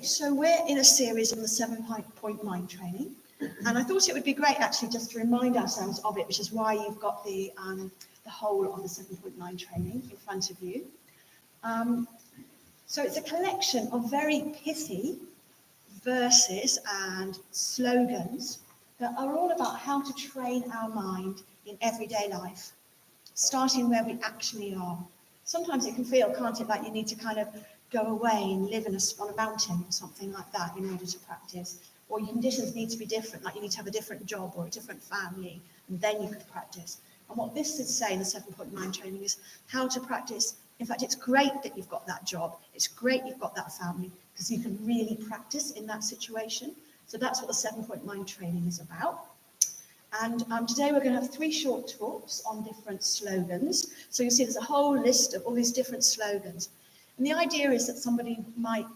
Okay, so we're in a series on the 7-point mind training, and I thought it would be great actually just to remind ourselves of it, which is why you've got the whole of the 7-point mind training in front of you. So it's a collection of very pithy verses and slogans that are all about how to train our mind in everyday life, starting where we actually are. Sometimes it can feel, can't it, like you need to kind of go away and live on a mountain or something like that in order to practice. Or your conditions need to be different, like you need to have a different job or a different family, and then you could practice. And what this is saying, the 7-point mind training, is how to practice. In fact, it's great that you've got that job. It's great you've got that family, because you can really practice in that situation. So that's what the 7-point mind training is about. And today we're going to have 3 short talks on different slogans. So you'll see there's a whole list of all these different slogans. And the idea is that somebody might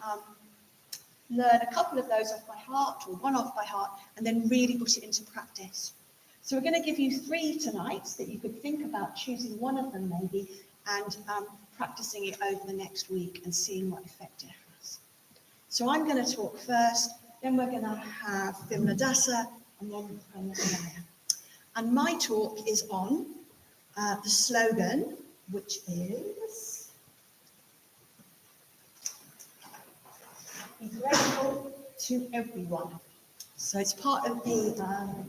learn a couple of those off by heart or one off by heart and then really put it into practice. So we're going to give you 3 tonight that you could think about choosing one of them maybe and practicing it over the next week and seeing what effect it has. So I'm going to talk first, then we're going to have Vimla Dasa, and then Pranaya. And my talk is on the slogan, which is be grateful to everyone. So it's part of the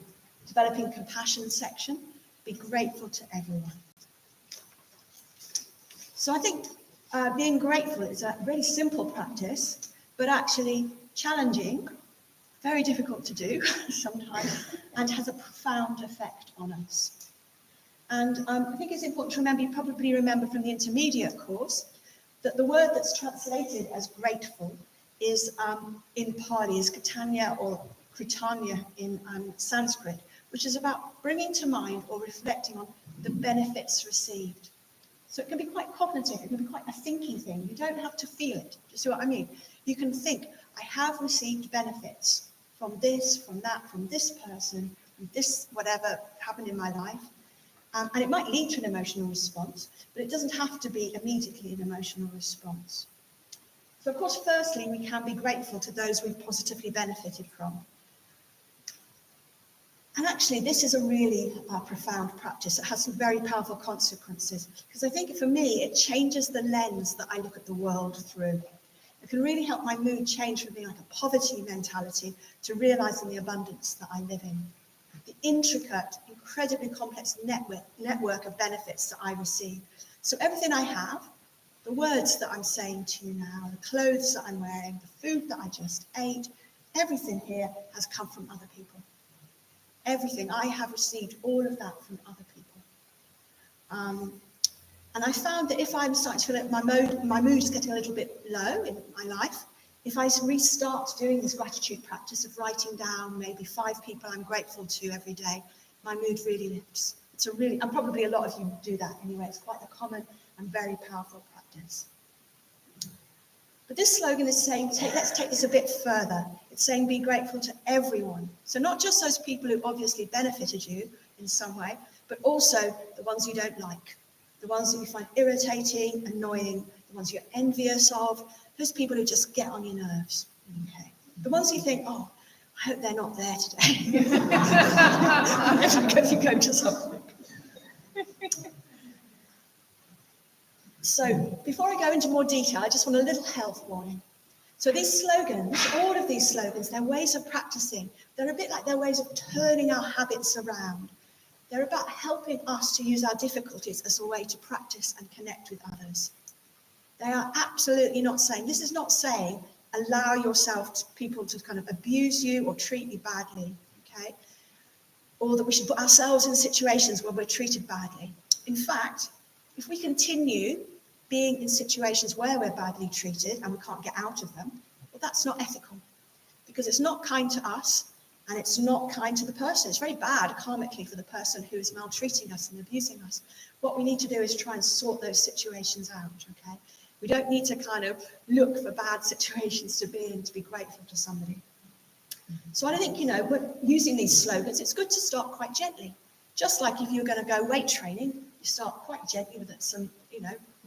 developing compassion section, be grateful to everyone. So I think being grateful is a really simple practice, but actually challenging, very difficult to do sometimes, and has a profound effect on us. And I think it's important to remember, you probably remember from the intermediate course, that the word that's translated as grateful is in Pali, is Katanya or Kritanya in Sanskrit, which is about bringing to mind or reflecting on the benefits received. So it can be quite cognitive, it can be quite a thinking thing. You don't have to feel it. Do you see what I mean? You can think, I have received benefits from this, from that, from this person, from this whatever happened in my life. And it might lead to an emotional response, but it doesn't have to be immediately an emotional response. So of course, firstly, we can be grateful to those we've positively benefited from. And actually, this is a really profound practice. It has some very powerful consequences, because I think for me, it changes the lens that I look at the world through. It can really help my mood change from being like a poverty mentality to realizing the abundance that I live in. The intricate, incredibly complex network of benefits that I receive. So everything I have, the words that I'm saying to you now, the clothes that I'm wearing, the food that I just ate, everything here has come from other people. Everything. I have received all of that from other people. And I found that if I'm starting to feel like my mood is getting a little bit low in my life, if I restart doing this gratitude practice of writing down maybe 5 people I'm grateful to every day, my mood really lifts. And probably a lot of you do that anyway. It's quite a common and very powerful practice. But this slogan is saying, let's take this a bit further. It's saying be grateful to everyone. So not just those people who obviously benefited you in some way, but also the ones you don't like. The ones that you find irritating, annoying, the ones you're envious of, those people who just get on your nerves. Okay. The ones you think, oh, I hope they're not there today. If you go to something. So before I go into more detail, I just want a little health warning. So these slogans, all of these slogans, they're ways of practicing. They're a bit like they're ways of turning our habits around. They're about helping us to use our difficulties as a way to practice and connect with others. They are absolutely not saying, this is not saying, allow people to kind of abuse you or treat you badly, okay? Or that we should put ourselves in situations where we're treated badly. In fact, if we continue being in situations where we're badly treated and we can't get out of them, well, that's not ethical, because it's not kind to us. And it's not kind to the person. It's very bad karmically for the person who is maltreating us and abusing us. What we need to do is try and sort those situations out, okay? We don't need to kind of look for bad situations to be in to be grateful to somebody. So I think, we're using these slogans, it's good to start quite gently. Just like if you're going to go weight training, you start quite gently with some,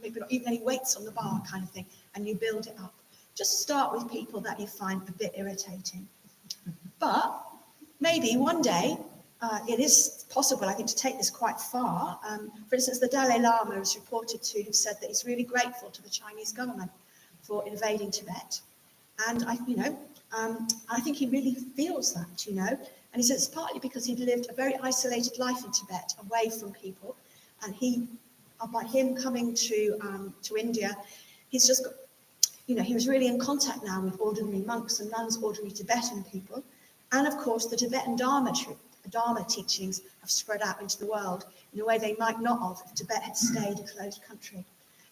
maybe not even any weights on the bar kind of thing, and you build it up. Just start with people that you find a bit irritating. But maybe one day, it is possible, I think, to take this quite far. For instance, the Dalai Lama is reported to have said that he's really grateful to the Chinese government for invading Tibet. And I think he really feels that, And he says it's partly because he'd lived a very isolated life in Tibet, away from people. And by him coming to India, he's just got, he was really in contact now with ordinary monks and nuns, ordinary Tibetan people. And of course, the Tibetan Dharma teachings have spread out into the world in a way they might not have if Tibet had stayed a closed country.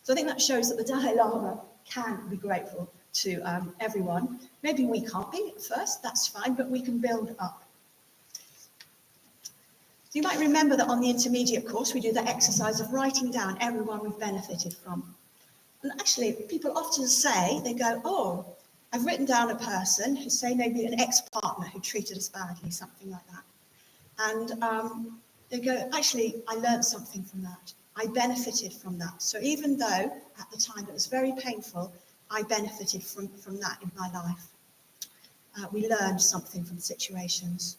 So I think that shows that the Dalai Lama can be grateful to everyone. Maybe we can't be at first, that's fine, but we can build up. So you might remember that on the intermediate course, we do the exercise of writing down everyone we've benefited from. And actually, people often say, they go, oh, I've written down a person who, say, maybe an ex-partner who treated us badly, something like that. And they go, actually, I learned something from that. I benefited from that. So even though at the time it was very painful, I benefited from that in my life. We learned something from situations.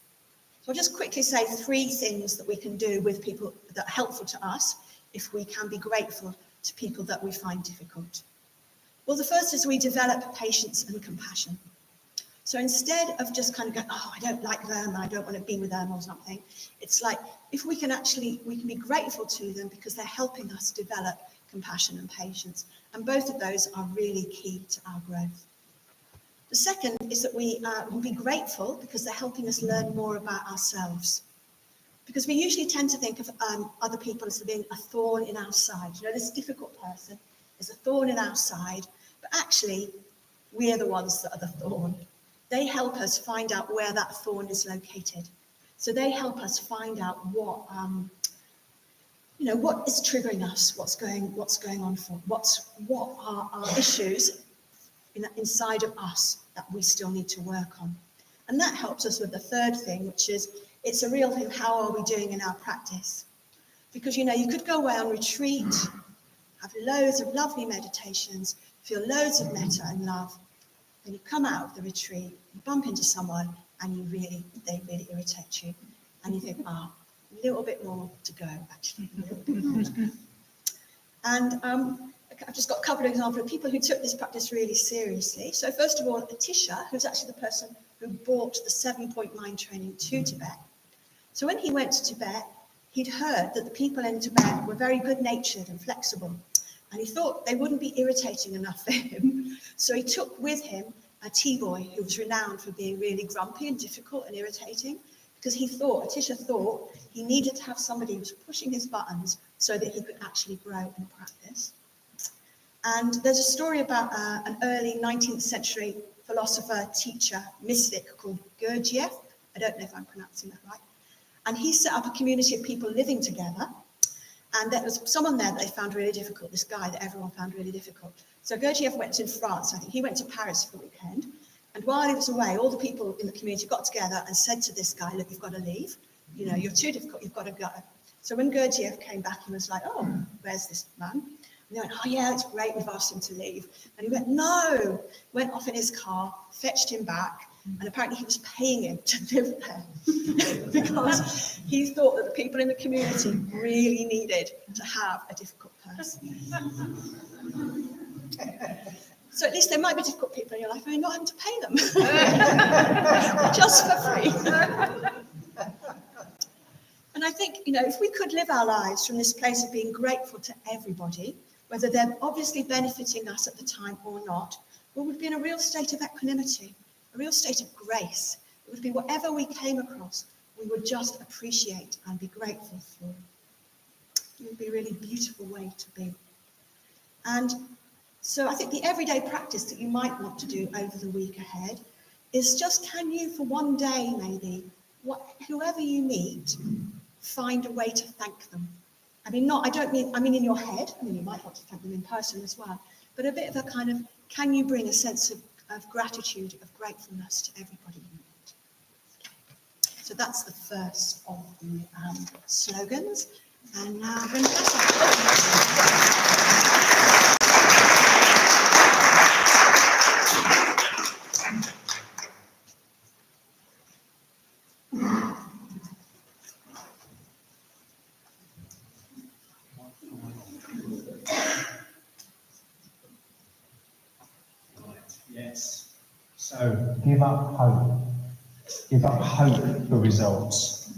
So I'll just quickly say 3 things that we can do with people that are helpful to us if we can be grateful to people that we find difficult. Well, the first is we develop patience and compassion. So instead of just kind of going, oh, I don't like them, I don't want to be with them or something, it's like if we can be grateful to them because they're helping us develop compassion and patience. And both of those are really key to our growth. The second is that we will be grateful because they're helping us learn more about ourselves. Because we usually tend to think of other people as being a thorn in our side. This difficult person is a thorn in our side, but actually, we're the ones that are the thorn. They help us find out where that thorn is located. So they help us find out what is triggering us, what's going on for, what are our issues inside of us that we still need to work on. And that helps us with the third thing, which is, it's a real thing, how are we doing in our practice? Because, you could go away on retreat, have loads of lovely meditations, feel loads of metta and love, then you come out of the retreat, you bump into someone, and they really irritate you. And you think, a little bit more to go, actually. A little bit more to go. And I've just got a couple of examples of people who took this practice really seriously. So first of all, Atisha, who's actually the person who brought the 7-point mind training to Tibet. So when he went to Tibet, he'd heard that the people in Tibet were very good-natured and flexible. And he thought they wouldn't be irritating enough for him. So he took with him a tea-boy who was renowned for being really grumpy and difficult and irritating, because Atisha thought he needed to have somebody who was pushing his buttons so that he could actually grow in practice. And there's a story about an early 19th century philosopher, teacher, mystic called Gurdjieff. I don't know if I'm pronouncing that right. And he set up a community of people living together. And there was someone there that they found really difficult, this guy that everyone found really difficult. So Gurdjieff went to France, I think he went to Paris for the weekend. And while he was away, all the people in the community got together and said to this guy, look, you've got to leave. You're too difficult, you've got to go. So when Gurdjieff came back, he was like, oh, where's this man? And they went, oh yeah, it's great, we've asked him to leave. And he went, no, went off in his car, fetched him back. And apparently he was paying him to live there because he thought that the people in the community really needed to have a difficult person. So at least there might be difficult people in your life and you're not having to pay them. Just for free. And I think, if we could live our lives from this place of being grateful to everybody, whether they're obviously benefiting us at the time or not, we would be in a real state of equanimity. A real state of grace. It would be whatever we came across, we would just appreciate and be grateful for. It would be a really beautiful way to be. And so I think the everyday practice that you might want to do over the week ahead is just, can you for one day maybe, whoever you meet, find a way to thank them. I mean in your head, you might want to thank them in person as well, but a bit of a kind of, can you bring a sense of gratitude, of gratefulness to everybody you meet. Okay. So that's the first of the slogans. And now I'm going to pass on. So give up hope. Give up hope for results.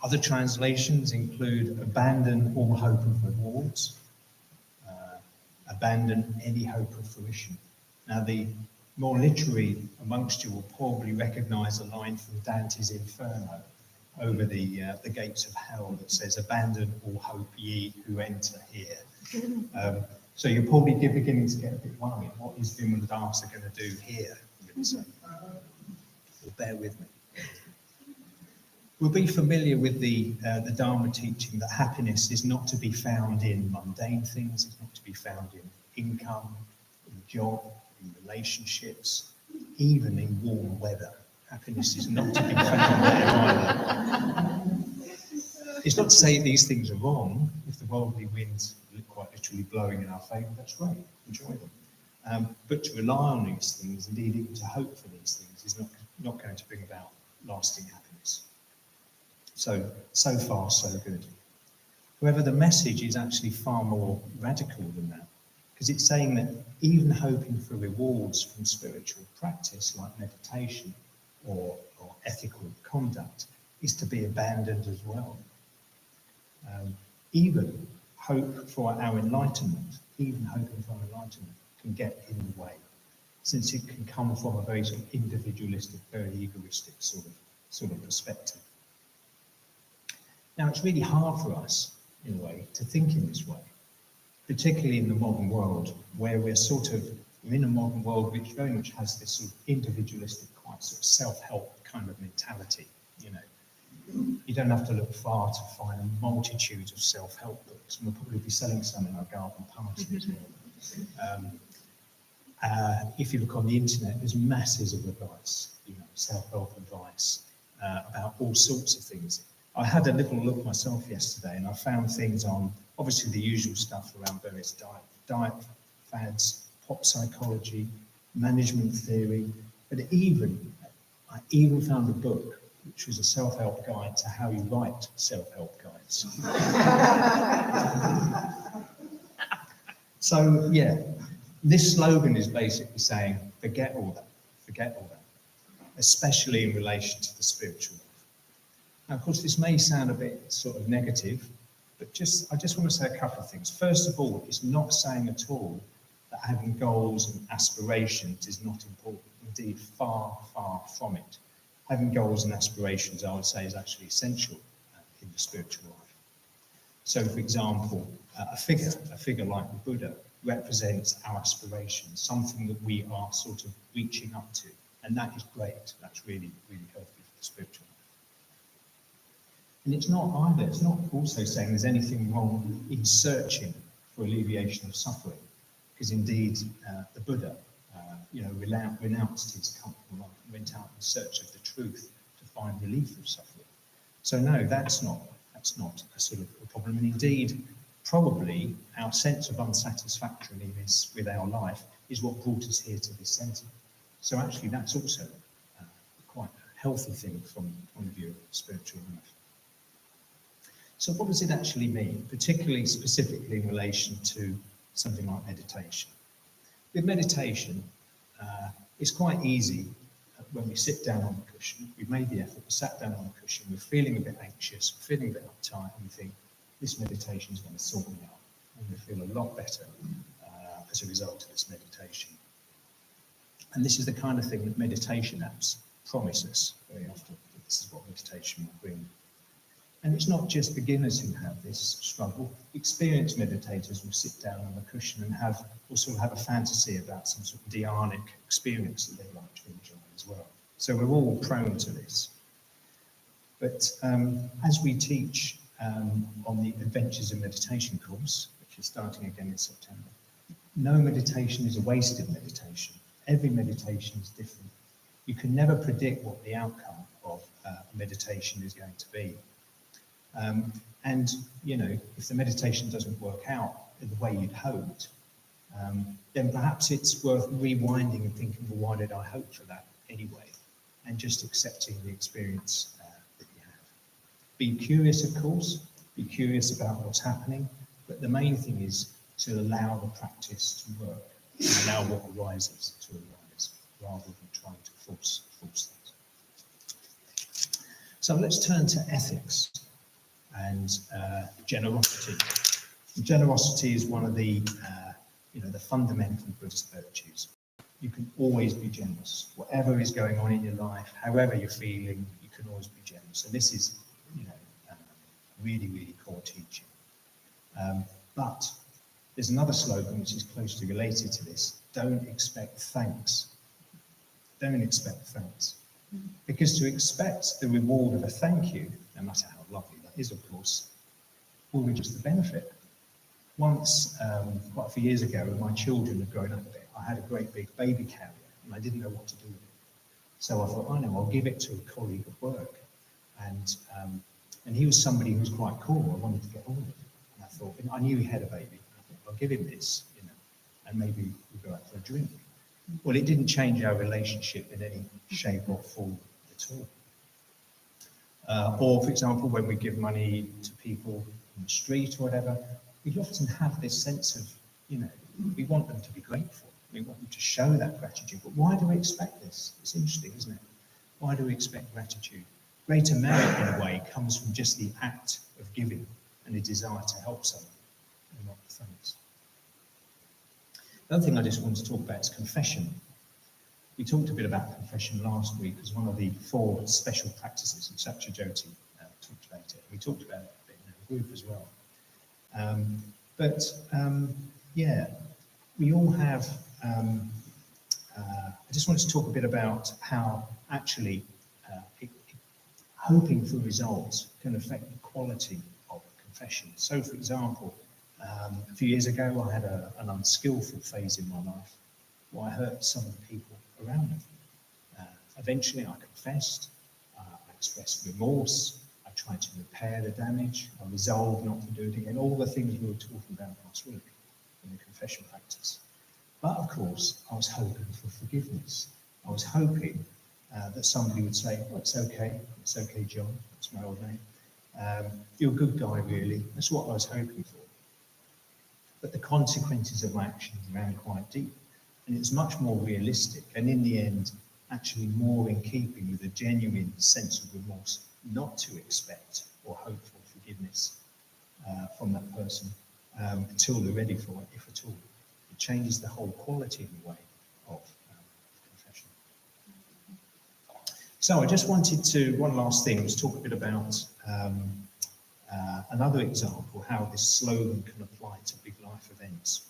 Other translations include abandon all hope of rewards, abandon any hope of fruition. Now, the more literary amongst you will probably recognise a line from Dante's Inferno over the gates of hell that says, abandon all hope ye who enter here. So you're probably beginning to get a bit worried. What is Vimaladasa going to do here? Well, bear with me. We'll be familiar with the Dharma teaching that happiness is not to be found in mundane things, it's not to be found in income, in job, in relationships, even in warm weather. Happiness is not to be found there either. It's not to say these things are wrong. If the worldly winds are quite literally blowing in our favour, that's great, enjoy them. But to rely on these things, indeed even to hope for these things, is not going to bring about lasting happiness. So far, so good. However, the message is actually far more radical than that, because it's saying that even hoping for rewards from spiritual practice like meditation or ethical conduct is to be abandoned as well. Even hope for our enlightenment, can get in the way, since it can come from a very sort of individualistic, very egoistic sort of perspective. Now, it's really hard for us, in a way, to think in this way, particularly in the modern world, where we're in a modern world which very much has this sort of individualistic, quite sort of self-help kind of mentality, you know. You don't have to look far to find a multitude of self-help books, and we'll probably be selling some in our garden party as well. If you look on the internet, there's masses of advice, you know, self-help advice about all sorts of things. I had a little look myself yesterday, and I found things on, obviously, the usual stuff around various diet fads, pop psychology, management theory, but I even found a book which was a self-help guide to how you write self-help guides. So, yeah, this slogan is basically saying, forget all that, especially in relation to the spiritual life. Now, of course, this may sound a bit sort of negative, but I just want to say a couple of things. First of all, it's not saying at all that having goals and aspirations is not important. Indeed, far, far from it. Having goals and aspirations, I would say, is actually essential in the spiritual life. So, for example, a figure like the Buddha represents our aspirations, something that we are sort of reaching up to. And that is great. That's really, really healthy for the spiritual life. And it's not also saying there's anything wrong in searching for alleviation of suffering, because indeed the Buddha, renounced his comfortable life and went out in search of the truth to find relief of suffering. So no, that's not a sort of a problem. And indeed, probably our sense of unsatisfactoriness with our life is what brought us here to this centre. So actually, that's also quite a healthy thing from the point of view of spiritual life. So what does it actually mean, particularly specifically in relation to something like meditation? With meditation, it's quite easy when we sit down on the cushion. We've made the effort, we sat down on the cushion, we're feeling a bit anxious, we're feeling a bit uptight, and we think, this meditation is going to sort me out. And we feel a lot better as a result of this meditation. And this is the kind of thing that meditation apps promise us very often. This is what meditation will bring. And it's not just beginners who have this struggle. Experienced meditators will sit down on the cushion and also have a fantasy about some sort of dhyanic experience that they'd like to enjoy as well. So we're all prone to this. But as we teach on the Adventures in Meditation course, which is starting again in September, no meditation is a wasted meditation. Every meditation is different. You can never predict what the outcome of meditation is going to be. And, you know, if the meditation doesn't work out in the way you'd hoped, then perhaps it's worth rewinding and thinking, well, why did I hope for that anyway? And just accepting the experience that you have. Be curious, of course, be curious about what's happening, but the main thing is to allow the practice to work, and allow what arises to arise. So let's turn to ethics and generosity. Generosity is one of the fundamental Buddhist virtues. You can always be generous. Whatever is going on in your life, however you're feeling, you can always be generous. And this is, really, really core teaching. But there's another slogan which is closely related to this. Don't expect thanks. Don't expect thanks. Because to expect the reward of a thank you, no matter how lovely that is, of course, will reduce the benefit. Once, quite a few years ago, when my children had grown up a bit, I had a great big baby carrier and I didn't know what to do with it. So I thought, I'll give it to a colleague at work. And he was somebody who was quite cool. I wanted to get on with it. And I thought, I knew he had a baby. I thought, I'll give him this, and maybe we'll go out for a drink. Well, it didn't change our relationship in any shape or form at all. Or, for example, when we give money to people in the street or whatever, we often have this sense of, we want them to be grateful. We want them to show that gratitude. But why do we expect this? It's interesting, isn't it? Why do we expect gratitude? Greater merit, in a way, comes from just the act of giving and a desire to help someone, and not the thanks. The other thing I just want to talk about is confession. We talked a bit about confession last week as one of the 4 special practices, and Satya Jyoti talked about it. We talked about it a bit in our group as well. We all have, I just wanted to talk a bit about how actually hoping for results can affect the quality of confession. So, for example, a few years ago, I had an unskillful phase in my life where I hurt some of the people around me. Eventually, I confessed, I expressed remorse, I tried to repair the damage, I resolved not to do it again, all the things we were talking about last week in the confession practice. But of course, I was hoping for forgiveness. I was hoping that somebody would say, it's okay, John, that's my old name. You're a good guy, really. That's what I was hoping for. But the consequences of my actions ran quite deep. And it's much more realistic, and in the end, actually more in keeping with a genuine sense of remorse, not to expect or hope for forgiveness from that person until they're ready for it, if at all. It changes the whole quality in the way of confession. So I just wanted to, one last thing, was talk a bit about another example, how this slogan can apply to big life events.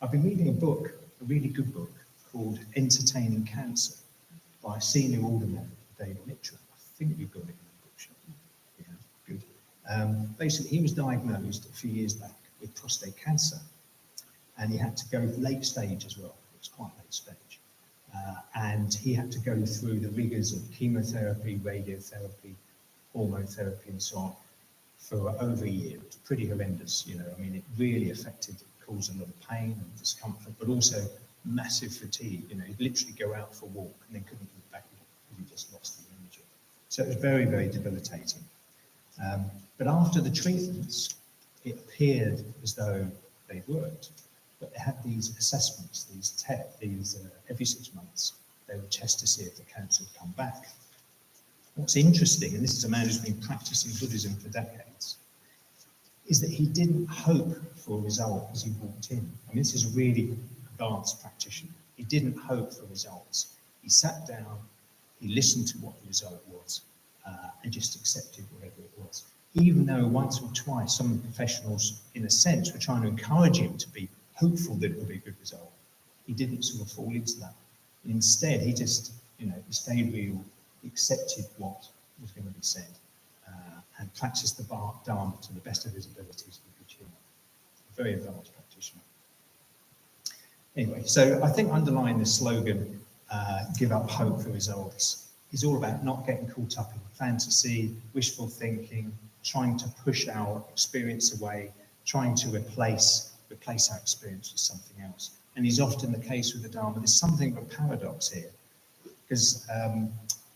I've been reading a book, a really good book, called Entertaining Cancer by Senior Alderman David Mitchell. I think you've got it in the bookshop. Yeah, good. Basically, he was diagnosed a few years back with prostate cancer, and he had to go late stage as well. It was quite late stage. And he had to go through the rigors of chemotherapy, radiotherapy, hormone therapy, and so on for over a year. It was pretty horrendous, it really affected, caused a lot of pain and discomfort, but also massive fatigue. He'd literally go out for a walk and then couldn't look back because he just lost the energy. So it was very, very debilitating. But after the treatments, it appeared as though they worked. But they had these assessments, every 6 months, they would test to see if the cancer had come back. What's interesting, and this is a man who's been practicing Buddhism for decades, is that he didn't hope for a result as he walked in. This is a really advanced practitioner. He didn't hope for results. He sat down, he listened to what the result was, and just accepted whatever it was. Even though once or twice some of the professionals, in a sense, were trying to encourage him to be hopeful that it would be a good result, he didn't sort of fall into that. And instead, he just, he stayed real, he accepted what was going to be said, and practiced the Dharma to the best of his abilities with good humour. A very advanced practitioner. Anyway, so I think underlying this slogan, give up hope for results, is all about not getting caught up in fantasy, wishful thinking, trying to push our experience away, trying to replace our experience with something else. And is often the case with the Dharma. There's something of a paradox here, because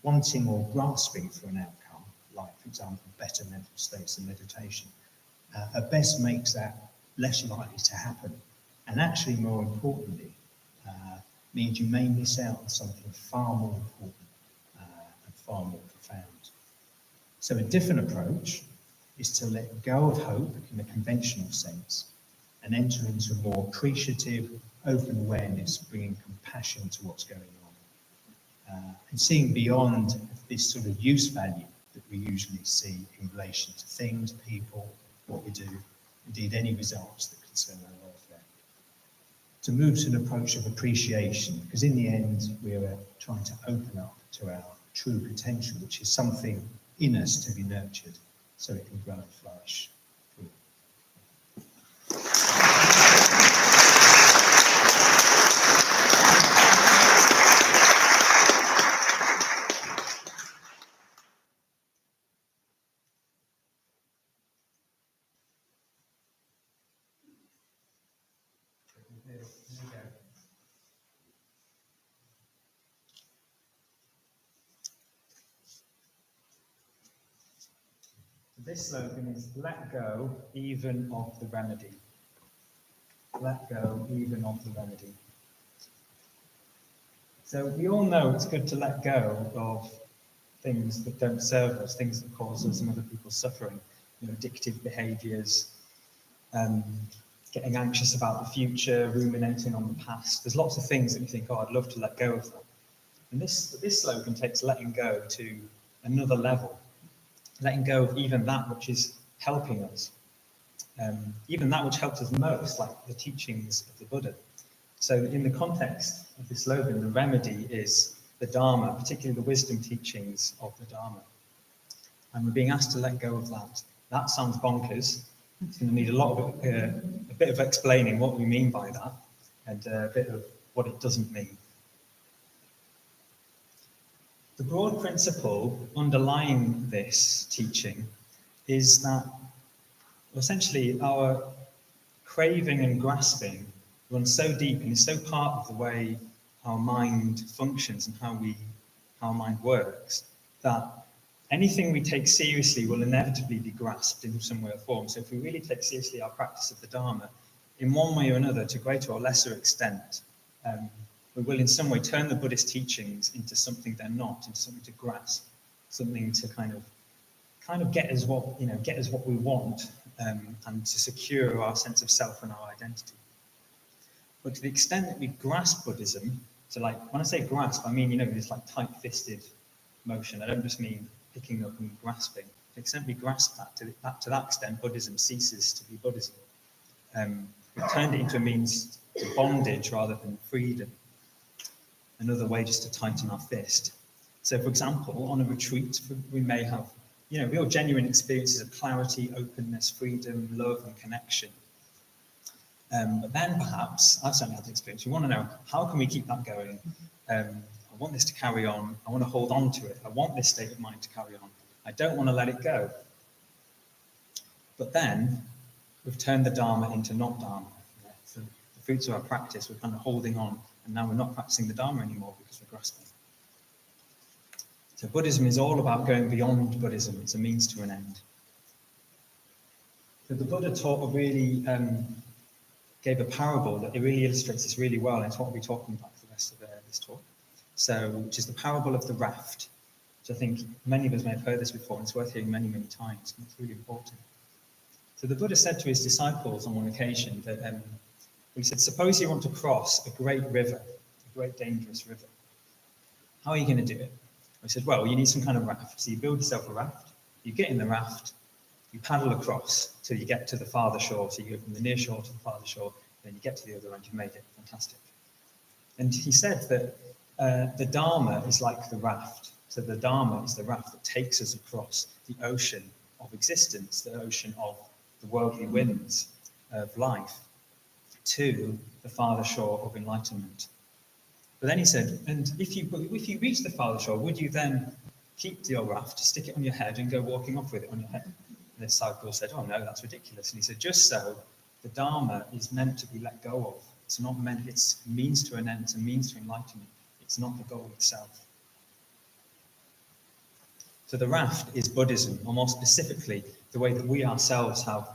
wanting or grasping for an outcome, like, for example, better mental states and meditation, at best makes that less likely to happen. And actually, more importantly, means you may miss out on something far more important and far more profound. So a different approach is to let go of hope in a conventional sense and enter into a more appreciative, open awareness, bringing compassion to what's going on. And seeing beyond this sort of use value that we usually see in relation to things, people, what we do, indeed any results that concern our welfare. To move to an approach of appreciation, because in the end we are trying to open up to our true potential, which is something in us to be nurtured so it can grow and flourish. This slogan is let go even of the remedy. Let go even of the remedy. So we all know it's good to let go of things that don't serve us, things that cause us and other people suffering, addictive behaviours, getting anxious about the future, ruminating on the past. There's lots of things that you think, oh, I'd love to let go of that. And this slogan takes letting go to another level. Letting go of even that which is helping us, even that which helps us most, like the teachings of the Buddha. So in the context of this slogan, the remedy is the Dharma, particularly the wisdom teachings of the Dharma. And we're being asked to let go of that. That sounds bonkers. It's going to need a bit of explaining what we mean by that, and a bit of what it doesn't mean. The broad principle underlying this teaching is that essentially our craving and grasping runs so deep and is so part of the way our mind functions and how our mind works, that anything we take seriously will inevitably be grasped in some way or form. So if we really take seriously our practice of the Dharma, in one way or another, to greater or lesser extent, we will in some way turn the Buddhist teachings into something they're not, into something to grasp, something to kind of get us what we want, and to secure our sense of self and our identity. But to the extent that we grasp Buddhism, so like when I say grasp, I mean this like tight-fisted motion. I don't just mean picking up and grasping. To the extent we grasp that, to that extent, Buddhism ceases to be Buddhism. We've turned it into a means to bondage rather than freedom. Another way just to tighten our fist. So, for example, on a retreat, we may have, real genuine experiences of clarity, openness, freedom, love, and connection. But then perhaps, I've certainly had the experience, you want to know, how can we keep that going? I want this to carry on. I want to hold on to it. I want this state of mind to carry on. I don't want to let it go. But then we've turned the Dharma into not Dharma. So the fruits of our practice, we're kind of holding on. And now we're not practicing the Dharma anymore because we're grasping. So Buddhism is all about going beyond Buddhism. It's a means to an end. So the Buddha gave a parable that it really illustrates this really well, and it's what we'll be talking about for the rest of this talk. So, which is the parable of the raft, which I think many of us may have heard this before, and it's worth hearing many, many times, and it's really important. So the Buddha said to his disciples on one occasion that he said, suppose you want to cross a great river, a great dangerous river. How are you going to do it? He said, well, you need some kind of raft. So you build yourself a raft, you get in the raft, you paddle across till you get to the farther shore. So you go from the near shore to the farther shore, then you get to the other end, you've made it. Fantastic. And he said that the Dharma is like the raft. So the Dharma is the raft that takes us across the ocean of existence, the ocean of the worldly winds of life, to the farther shore of enlightenment. But then he said, and if you reach the farther shore, would you then keep your raft, stick it on your head and go walking off with it on your head? And the disciple said, oh no, that's ridiculous. And he said, just so, the Dharma is meant to be let go of. It's not meant, it's a means to an end, it's a means to enlightenment. It's not the goal itself. So the raft is Buddhism, or more specifically, the way that we ourselves have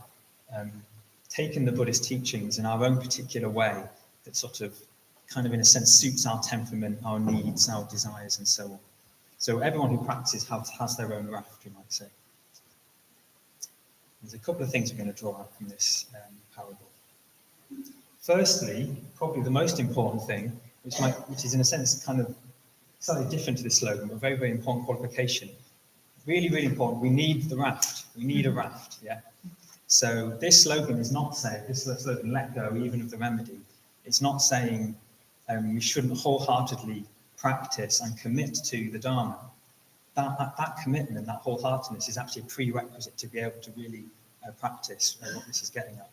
taken the Buddhist teachings in our own particular way that sort of, kind of in a sense, suits our temperament, our needs, our desires, and so on. So everyone who practices has their own raft, you might say. There's a couple of things we're going to draw out from this parable. Firstly, probably the most important thing, which is in a sense kind of slightly different to this slogan, but very, very important qualification. Really, really important. We need the raft. We need a raft, yeah? So this slogan is not saying, this slogan, let go even of the remedy. It's not saying we shouldn't wholeheartedly practice and commit to the Dharma. That commitment, that wholeheartedness is actually a prerequisite to be able to really practice what this is getting at.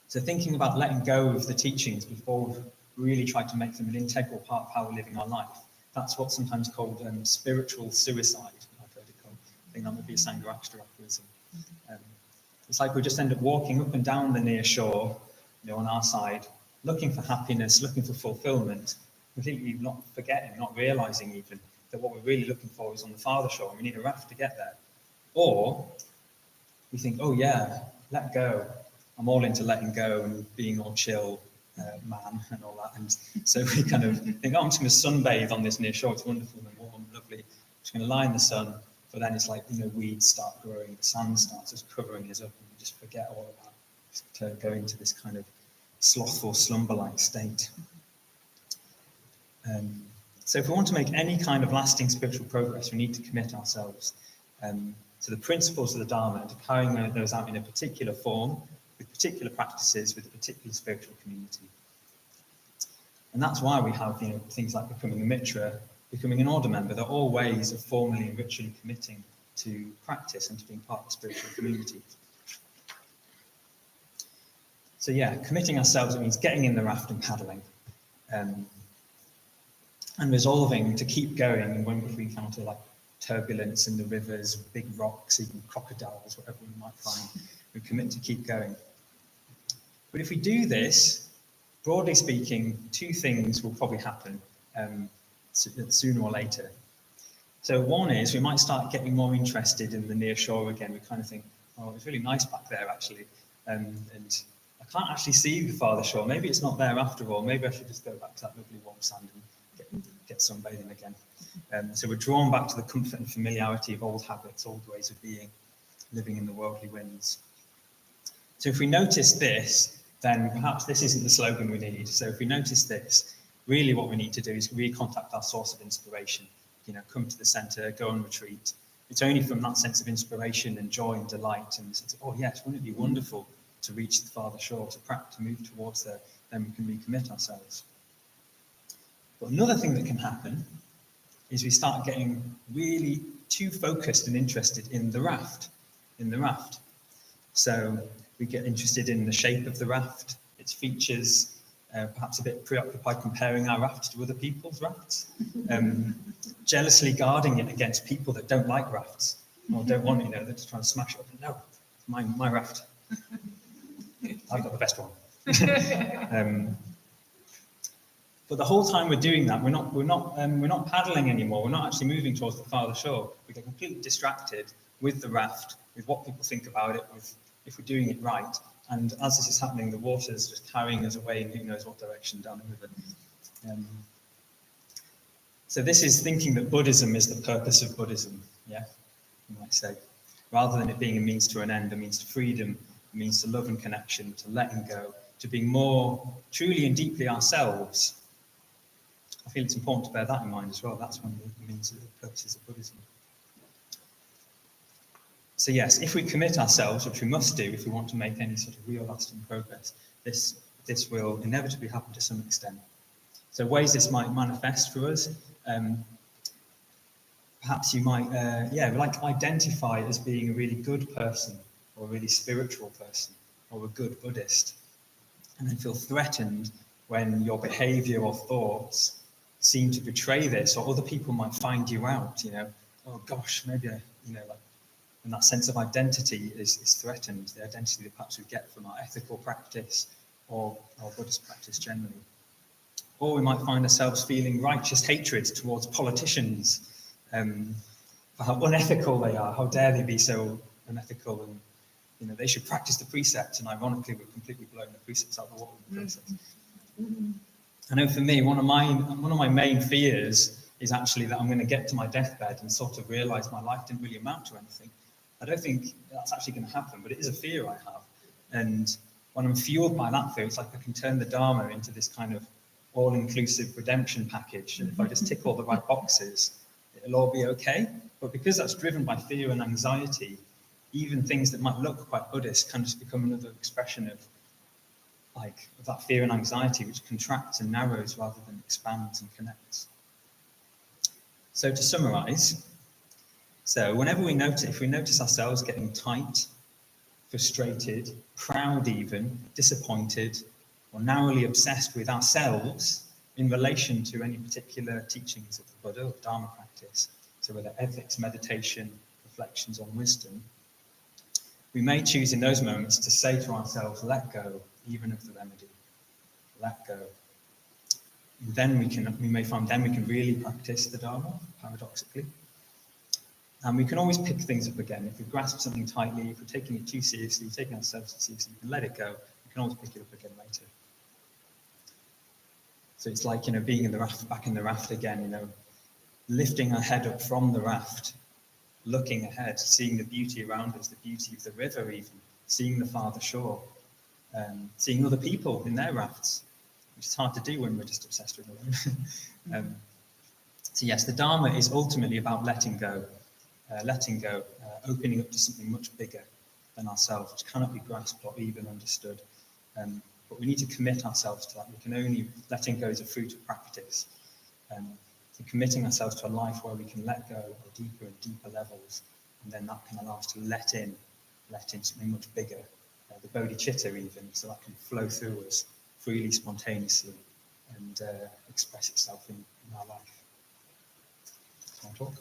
So thinking about letting go of the teachings before we really try to make them an integral part of how we're living our life, that's what's sometimes called spiritual suicide. I've heard it called. I think that would be a Sangha aphorism. It's like we just end up walking up and down the near shore, on our side, looking for happiness, looking for fulfillment, completely not forgetting, not realizing even that what we're really looking for is on the farther shore, and we need a raft to get there. Or we think, oh yeah, let go. I'm all into letting go and being all chill, man, and all that. And so we kind of think, oh, I'm just going to sunbathe on this near shore. It's wonderful and warm, lovely. I'm just going to lie in the sun. But then it's like, weeds start growing, the sand starts just covering us up, and we just forget all about it, to go into this kind of slothful, slumber-like state. So if we want to make any kind of lasting spiritual progress, we need to commit ourselves to the principles of the Dharma and to carrying those out in a particular form, with particular practices, with a particular spiritual community. And that's why we have things like becoming a mitra, becoming an order member. They're all ways of formally and ritually committing to practice and to being part of the spiritual community. So yeah, committing ourselves, it means getting in the raft and paddling. And resolving to keep going if we encounter like turbulence in the rivers, big rocks, even crocodiles, whatever we might find, we commit to keep going. But if we do this, broadly speaking, two things will probably happen sooner or later. So one is we might start getting more interested in the near shore again. We kind of think, oh, it's really nice back there actually, and I can't actually see the farther shore. Maybe it's not there after all. Maybe I should just go back to that lovely warm sand and get sunbathing again. So we're drawn back to the comfort and familiarity of old habits, old ways of being, living in the worldly winds. So if we notice this, then perhaps this isn't the slogan we need. So if we notice this, really what we need to do is recontact our source of inspiration. Come to the centre, go on retreat. It's only from that sense of inspiration and joy and delight and the sense of, oh yes, wouldn't it be wonderful to reach the farther shore, to move towards there, then we can recommit ourselves. But another thing that can happen is we start getting really too focused and interested in the raft. So we get interested in the shape of the raft, its features, perhaps a bit preoccupied comparing our raft to other people's rafts, jealously guarding it against people that don't like rafts or don't want it, they're just trying to smash it up. No, my raft. I've got the best one. But the whole time we're doing that, we're not paddling anymore. We're not actually moving towards the farther shore. We get completely distracted with the raft, with what people think about it, with if we're doing it right. And as this is happening, the water's just carrying us away in who knows what direction down the river. So this is thinking that Buddhism is the purpose of Buddhism, yeah, you might say. Rather than it being a means to an end, a means to freedom, a means to love and connection, to letting go, to being more truly and deeply ourselves. I feel it's important to bear that in mind as well. That's one of the means of the purposes of Buddhism. So yes, if we commit ourselves, which we must do if we want to make any sort of real lasting progress, this will inevitably happen to some extent. So ways this might manifest for us, perhaps you might identify as being a really good person or a really spiritual person or a good Buddhist, and then feel threatened when your behavior or thoughts seem to betray this, or other people might find you out, oh gosh, maybe, and that sense of identity is threatened, the identity that perhaps we get from our ethical practice or our Buddhist practice generally. Or we might find ourselves feeling righteous hatred towards politicians for how unethical they are, how dare they be so unethical, and they should practice the precepts, and ironically we're completely blowing the precepts out of the water with the process. I know for me, one of my main fears is actually that I'm going to get to my deathbed and sort of realize my life didn't really amount to anything. I don't think that's actually going to happen, but it is a fear I have. And when I'm fueled by that fear, it's like I can turn the Dharma into this kind of all-inclusive redemption package. And if I just tick all the right boxes, it'll all be okay. But because that's driven by fear and anxiety, even things that might look quite Buddhist can just become another expression of that fear and anxiety, which contracts and narrows rather than expands and connects. So to summarize, whenever if we notice ourselves getting tight, frustrated, proud even, disappointed, or narrowly obsessed with ourselves in relation to any particular teachings of the Buddha or Dharma practice, so whether ethics, meditation, reflections on wisdom, we may choose in those moments to say to ourselves, let go, even of the remedy. Let go. And then we may find we can really practice the Dharma, paradoxically. And we can always pick things up again. If we grasp something tightly, if we're taking it too seriously, taking ourselves too seriously, we can let it go. We can always pick it up again later. So it's like, being in the raft, back in the raft again, lifting our head up from the raft, looking ahead, seeing the beauty around us, the beauty of the river even, seeing the farther shore, seeing other people in their rafts, which is hard to do when we're just obsessed with them. So yes, the Dharma is ultimately about letting go, opening up to something much bigger than ourselves, which cannot be grasped or even understood. But we need to commit ourselves to that. We can only, letting go is a fruit of practice. So committing ourselves to a life where we can let go at deeper and deeper levels, and then that can allow us to let in something much bigger, the bodhicitta even, so that can flow through us freely, spontaneously, and express itself in our life. Can I talk?